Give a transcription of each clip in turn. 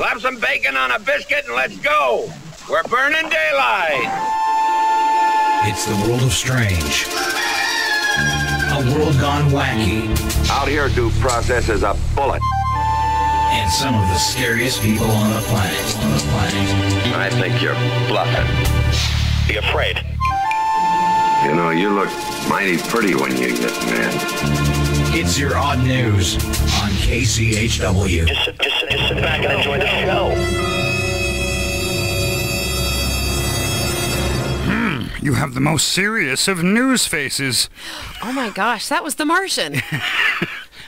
Slap some bacon on a biscuit and let's go. We're burning daylight. It's the world of strange. A world gone wacky. Out here, due process is a bullet. And some of the scariest people on the planet. I think you're bluffing. Be afraid. You know, you look mighty pretty when you get mad. It's your odd news on KCHW. Just sit back and enjoy the show. You have the most serious of news faces. Oh my gosh, that was the Martian.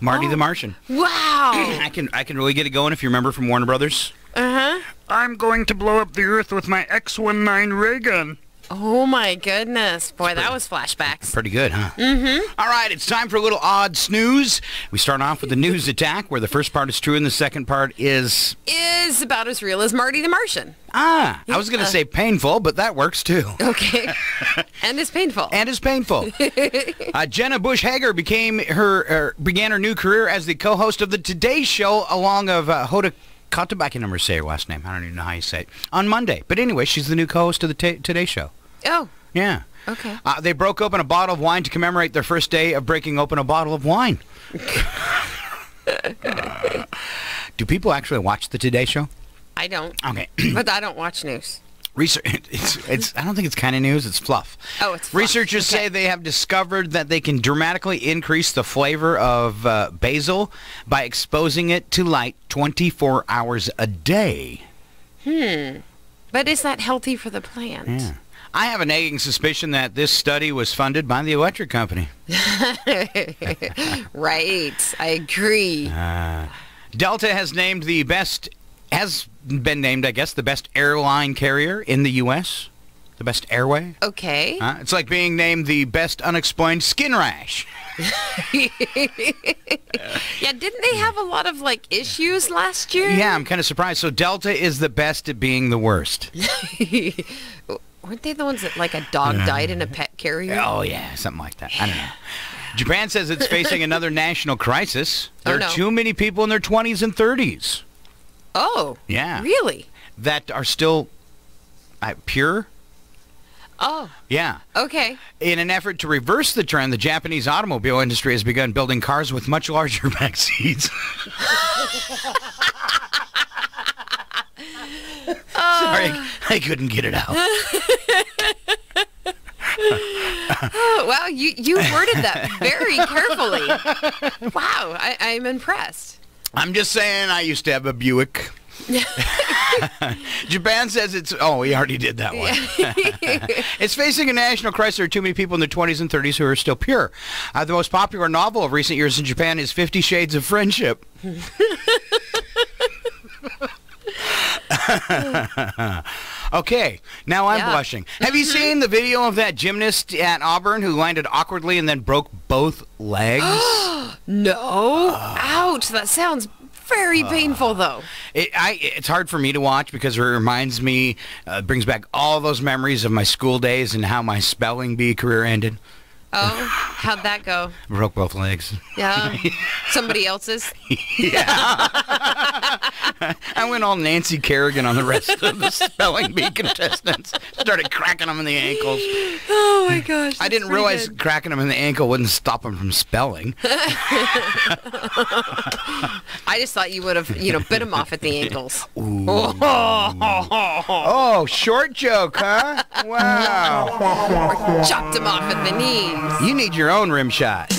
Marty the Martian. Wow. I can really get it going if you remember from Warner Brothers. Uh-huh. I'm going to blow up the Earth with my X-19 ray gun. Oh my goodness. Boy, that was flashbacks. Pretty good, huh? Mm-hmm. All right, it's time for a little odd snooze. We start off with the news attack, where the first part is true and the second part is about as real as Marty the Martian. I was going to say painful, but that works too. Okay. And it's painful. And it's painful. Jenna Bush Hager began her new career as the co-host of the Today Show, along of Hoda Kotb. I can never say her last name. I don't even know how you say it. On Monday. But anyway, she's the new co-host of the Today Show. Oh. Yeah. Okay. They broke open a bottle of wine to commemorate their first day of breaking open a bottle of wine. Do people actually watch the Today Show? I don't. Okay. But I don't watch news. Research. I don't think it's kind of news. It's fluff. Oh, it's fluff. Researchers say they have discovered that they can dramatically increase the flavor of basil by exposing it to light 24 hours a day. But is that healthy for the plant? Yeah. I have a nagging suspicion that this study was funded by the electric company. Right. I agree. Delta has been named, I guess, the best airline carrier in the U.S. The best airway. Okay. It's like being named the best unexplained skin rash. Yeah, didn't they have a lot of, issues last year? Yeah, I'm kind of surprised. So Delta is the best at being the worst. Weren't they the ones that, a dog died in a pet carrier? Oh, yeah, something like that. I don't know. Japan says it's facing another national crisis. There are too many people in their 20s and 30s. Oh. Yeah. Really? That are still pure. Oh. Yeah. Okay. In an effort to reverse the trend, the Japanese automobile industry has begun building cars with much larger back seats. Sorry, I couldn't get it out. Oh, wow, you worded that very carefully. Wow, I'm impressed. I'm just saying, I used to have a Buick. Japan says it's... Oh, we already did that one. It's facing a national crisis. There are too many people in their 20s and 30s who are still pure. The most popular novel of recent years in Japan is 50 Shades of Friendship. Okay, now I'm blushing. Have you seen the video of that gymnast at Auburn who landed awkwardly and then broke both legs? No. Ouch, that sounds very painful, though. It's hard for me to watch because it reminds me, brings back all those memories of my school days and how my spelling bee career ended. Oh, how'd that go? Broke both legs. Yeah. Somebody else's? Yeah. I went all Nancy Kerrigan on the rest of the spelling bee contestants. Started cracking them in the ankles. Oh, my gosh. I didn't realize cracking them in the ankle wouldn't stop them from spelling. I just thought you would have, bit them off at the ankles. Ooh. Oh, short joke, huh? Wow. Or chopped them off at the knees. You need your own rim shot.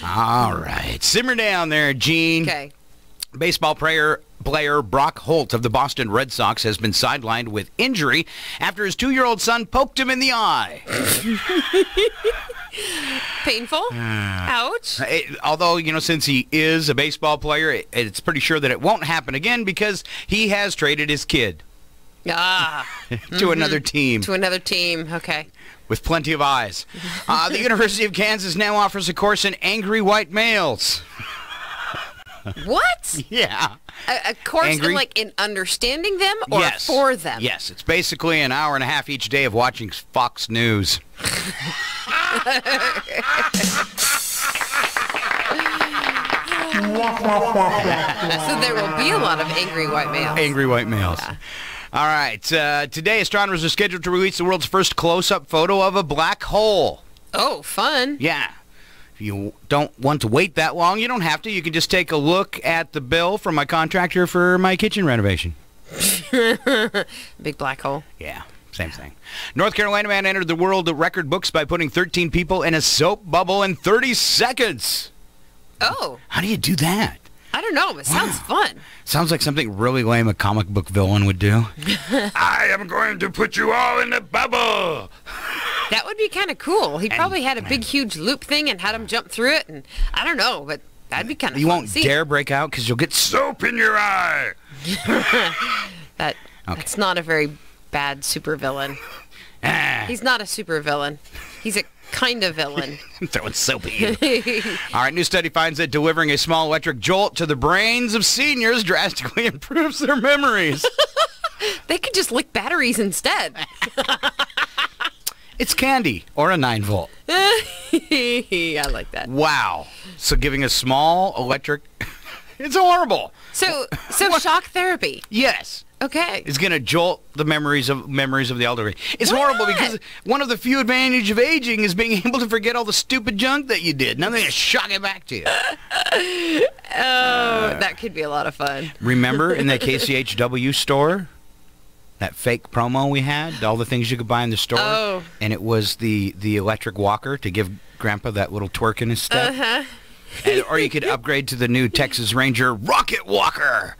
All right. Simmer down there, Gene. Okay. Baseball player Brock Holt of the Boston Red Sox has been sidelined with injury after his 2-year-old son poked him in the eye. Painful? Ouch. Although, since he is a baseball player, it's pretty sure that it won't happen again because he has traded his kid. To another team. To another team, okay. With plenty of eyes. The University of Kansas now offers a course in angry white males. What? Yeah. A course in understanding them or for them? Yes, it's basically an hour and a half each day of watching Fox News. So there will be a lot of angry white males. Angry white males. Yeah. All right. Today, astronomers are scheduled to release the world's first close-up photo of a black hole. Oh, fun. Yeah. If you don't want to wait that long, you don't have to. You can just take a look at the bill from my contractor for my kitchen renovation. Big black hole. Yeah, same thing. North Carolina man entered the world record books by putting 13 people in a soap bubble in 30 seconds. Oh. How do you do that? I don't know. It sounds fun. Sounds like something really lame a comic book villain would do. I am going to put you all in a bubble. That would be kind of cool. He probably had a big, huge loop thing and had him jump through it. And I don't know, but that'd be kind of You fun won't to see. dare break out because you'll get Soap in your eye. That's not a very bad supervillain. Ah, He's not a supervillain. He's a kind of villain. throwing soap at you. All right, new study finds that delivering a small electric jolt to the brains of seniors drastically improves their memories. They could just lick batteries instead. It's candy or a 9-volt. I like that. Wow. So giving a small electric... It's horrible. So shock therapy. Yes. Okay. It's going to jolt the memories of the elderly. It's Why horrible not? because one of the few advantages of aging is being able to forget all the stupid junk that you did. Now they're going to shock it back to you. Oh, that could be a lot of fun. Remember in that KCHW store? That fake promo we had? All the things you could buy in the store? Oh. And it was the electric walker to give Grandpa that little twerk in his step? Uh-huh. Or you could upgrade to the new Texas Ranger Rocket Walker.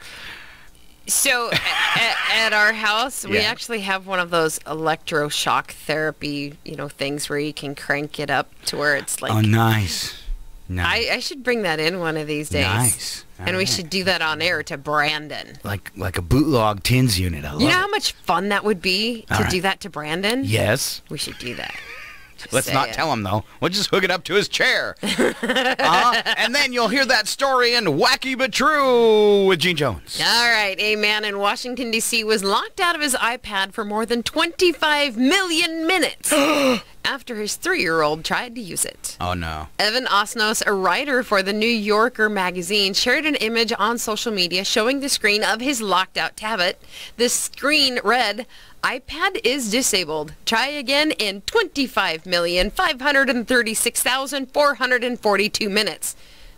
So at our house, we Yeah. actually have one of those electroshock therapy, things where you can crank it up to where it's like... Oh, nice. Nice. I should bring that in one of these days. Nice. And All we right. should do that on air to Brandon. Like a bootlog tins unit. I love You know it. how much fun that would be to All right. do that to Brandon? Yes. We should do that. Just Let's not saying. tell him, though. We'll just hook it up to his chair. And then you'll hear that story in Wacky But True with Gene Jones. All right, a man in Washington, D.C. was locked out of his iPad for more than 25 million minutes after his 3-year-old tried to use it. Oh, no. Evan Osnos, a writer for the New Yorker magazine, shared an image on social media showing the screen of his locked-out tablet. The screen read, "iPad is disabled. Try again in 25,536,442 minutes."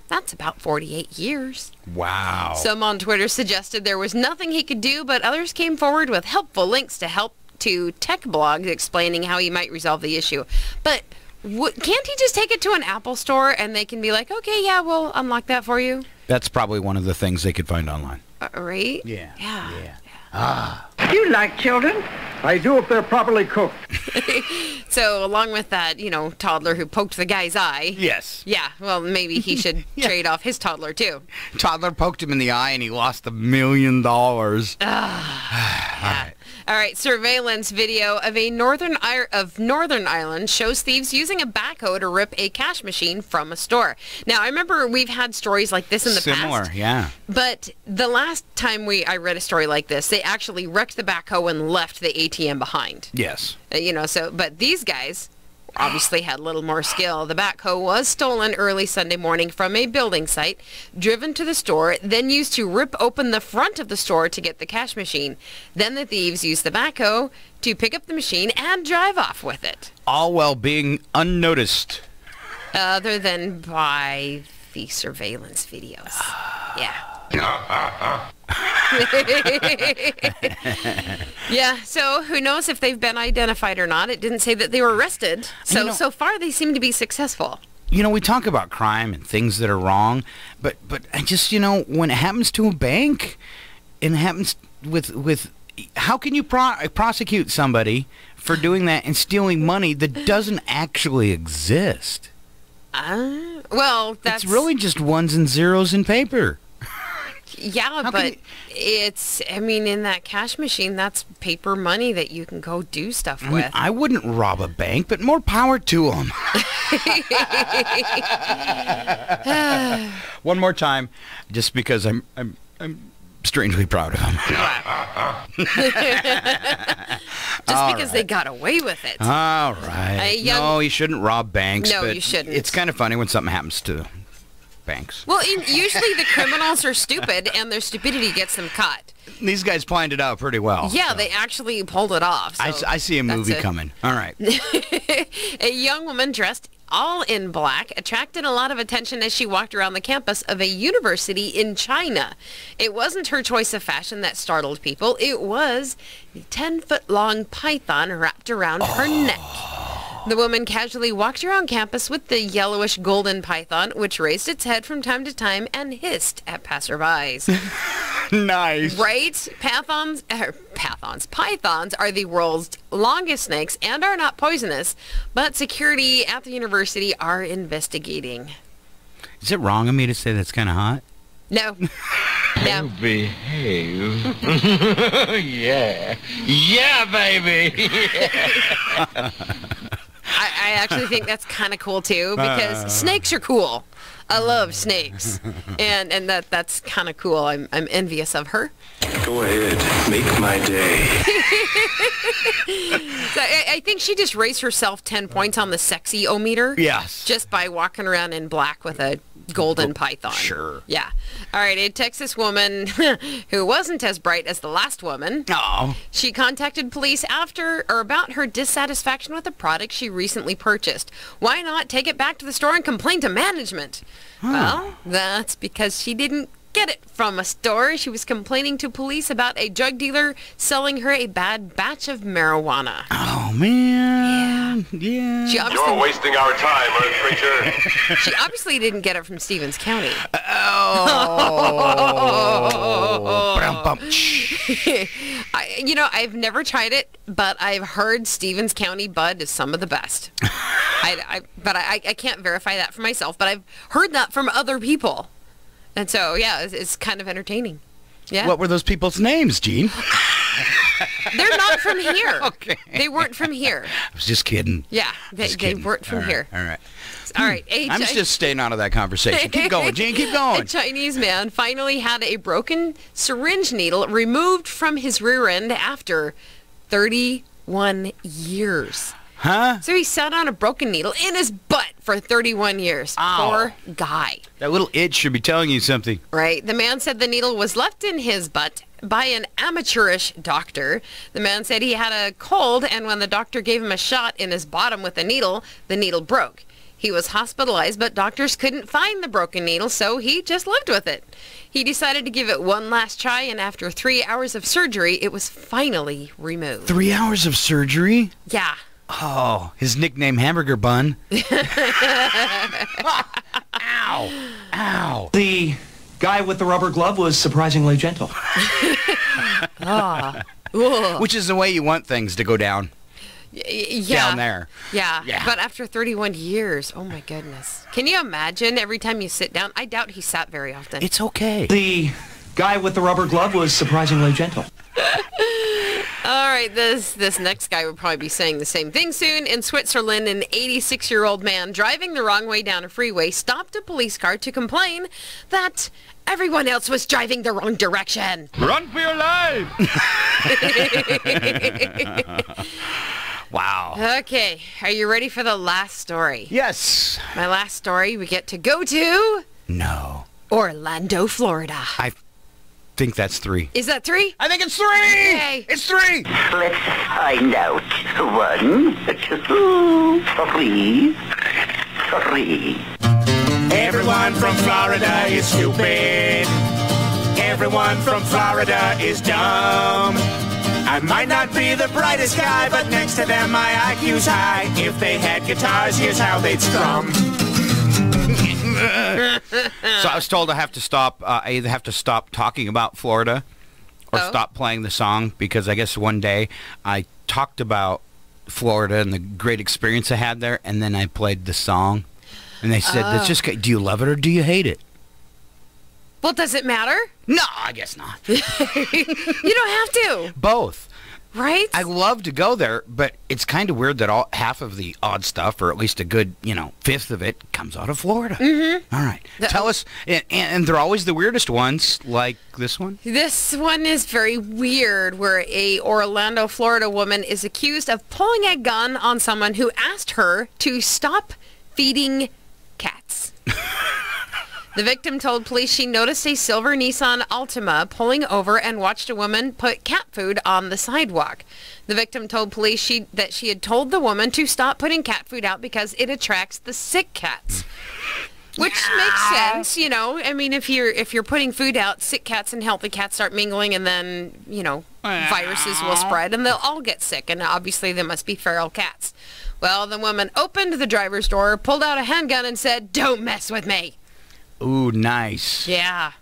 That's about 48 years. Wow. Some on Twitter suggested there was nothing he could do, but others came forward with helpful links to tech blogs explaining how he might resolve the issue. But can't he just take it to an Apple store and they can be like, okay, yeah, we'll unlock that for you? That's probably one of the things they could find online. Right? Yeah. Yeah. You like children? I do if they're properly cooked. So along with that, toddler who poked the guy's eye. Yes. Yeah, well, maybe he should trade off his toddler too. Toddler poked him in the eye and he lost $1 million. All Yeah. All right, surveillance video of Northern Ireland shows thieves using a backhoe to rip a cash machine from a store. Now, I remember we've had stories like this in the Similar, past. yeah. But the last time I read a story like this, they actually wrecked the backhoe and left the ATM behind. Yes. But these guys obviously had a little more skill. The backhoe was stolen early Sunday morning from a building site, driven to the store, then used to rip open the front of the store to get the cash machine. Then the thieves used the backhoe to pick up the machine and drive off with it. All while being unnoticed. Other than by the surveillance videos. Yeah. Yeah, so who knows if they've been identified or not. It didn't say that they were arrested. So so far they seem to be successful. We talk about crime and things that are wrong, but I just, when it happens to a bank and it happens with how can you prosecute somebody for doing that and stealing money that doesn't actually exist? Well, that's... It's really just ones and zeros in paper. Yeah, but in that cash machine, that's paper money that you can go do stuff with. I wouldn't rob a bank, but more power to them. One more time, just because I'm strangely proud of them. Just because they got away with it. All right. No, you shouldn't rob banks. No, but you shouldn't. It's kind of funny when something happens to banks. Well, usually the criminals are stupid, and their stupidity gets them caught. These guys planned it out pretty well. Yeah, so. they actually pulled it off. So I see a movie coming. All right. A young woman dressed all in black attracted a lot of attention as she walked around the campus of a university in China. It wasn't her choice of fashion that startled people. It was the 10-foot-long python wrapped around her neck. The woman casually walked around campus with the yellowish golden python, which raised its head from time to time and hissed at passerbys. Nice. Right? Pythons are the world's longest snakes and are not poisonous, but security at the university are investigating. Is it wrong of me to say that's kind of hot? No. No. Behave. Yeah. Yeah, baby. I actually think that's kind of cool too, because snakes are cool. I love snakes, and that's kind of cool. I'm envious of her. Go ahead, make my day. So I think she just raised herself 10 points on the sexy-o-meter. Yes. Just by walking around in black with a golden python. Sure. Yeah. All right, a Texas woman who wasn't as bright as the last woman. Oh. She contacted police about her dissatisfaction with a product she recently purchased. Why not take it back to the store and complain to management? Well, that's because she didn't get it from a store. She was complaining to police about a drug dealer selling her a bad batch of marijuana. Oh, man. Yeah. You're wasting our time, Earth creature. She obviously didn't get it from Stevens County. Oh. I've never tried it, but I've heard Stevens County bud is some of the best. But I can't verify that for myself, but I've heard that from other people. And so, yeah, it's kind of entertaining. Yeah. What were those people's names, Gene? They're not from here. Okay. They weren't from here. I was just kidding. Yeah, they weren't from here. All right. All right. I'm just staying out of that conversation. Keep going, Gene. Keep going. A Chinese man finally had a broken syringe needle removed from his rear end after 31 years. Huh? So he sat on a broken needle in his butt for 31 years. Ow. Poor guy. That little itch should be telling you something. Right. The man said the needle was left in his butt by an amateurish doctor. The man said he had a cold, and when the doctor gave him a shot in his bottom with the needle broke. He was hospitalized, but doctors couldn't find the broken needle, so he just lived with it. He decided to give it one last try, and after 3 hours of surgery, it was finally removed. 3 hours of surgery? Yeah. Oh, his nickname Hamburger Bun. Ow. Ow. The guy with the rubber glove was surprisingly gentle. Which is the way you want things to go down. Yeah. Down there. Yeah. Yeah. But after 31 years, oh my goodness. Can you imagine every time you sit down? I doubt he sat very often. It's okay. The guy with the rubber glove was surprisingly gentle. All right, this next guy would probably be saying the same thing soon. In Switzerland, an 86-year-old man driving the wrong way down a freeway stopped a police car to complain that everyone else was driving the wrong direction. Run for your life. Wow. Okay, are you ready for the last story? Yes. My last story, we get to go to No. Orlando, Florida. I think that's 3. Is that 3? I think it's 3! Yay. It's 3! Let's find out. 1, 2, 3. 3. Everyone from Florida is stupid. Everyone from Florida is dumb. I might not be the brightest guy, but next to them my IQ's high. If they had guitars, here's how they'd strum. So I was told I have to stop. I either have to stop talking about Florida or stop playing the song, because I guess one day I talked about Florida and the great experience I had there, and then I played the song, and they said, "That's just. Do you love it or do you hate it?" Well, does it matter? No, I guess not. You don't have to, Both. right? I love to go there, but it's kind of weird that half of the odd stuff, or at least a good, fifth of it, comes out of Florida. Mm-hmm. All right. Tell us, and they're always the weirdest ones, like this one? This one is very weird, where a Orlando, Florida woman is accused of pulling a gun on someone who asked her to stop feeding cats. The victim told police she noticed a silver Nissan Altima pulling over and watched a woman put cat food on the sidewalk. The victim told police that she had told the woman to stop putting cat food out because it attracts the sick cats. Which makes sense, you know. I mean, if you're putting food out, sick cats and healthy cats start mingling, and then, you know, viruses will spread, and they'll all get sick. And obviously, they must be feral cats. Well, the woman opened the driver's door, pulled out a handgun, and said, "Don't mess with me." Ooh, nice. Yeah.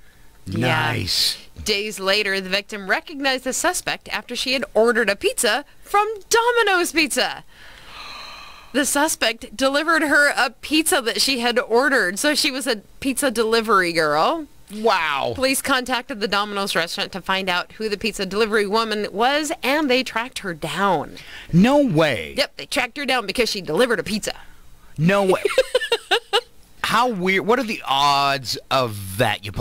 Nice. Yeah. Days later, the victim recognized the suspect after she had ordered a pizza from Domino's Pizza. The suspect delivered her a pizza that she had ordered, so she was a pizza delivery girl. Wow. Police contacted the Domino's restaurant to find out who the pizza delivery woman was, and they tracked her down. No way. Yep, they tracked her down because she delivered a pizza. No way. How weird. What are the odds of that? She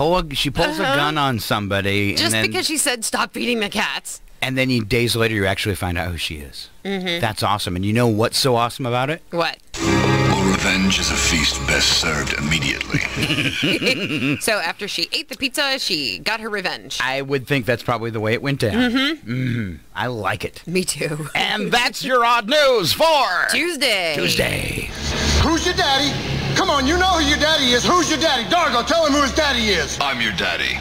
pulls a gun on somebody. Just and then, because she said, "Stop feeding the cats." And then days later, you actually find out who she is. Mm-hmm. That's awesome. And you know what's so awesome about it? What? Well, revenge is a feast best served immediately. So after she ate the pizza, she got her revenge. I would think that's probably the way it went down. Mm-hmm. Mm-hmm. I like it. Me too. And that's your odd news for Tuesday. Who's your daddy? Come on, you know who your daddy is. Who's your daddy? Dargo, tell him who his daddy is. I'm your daddy.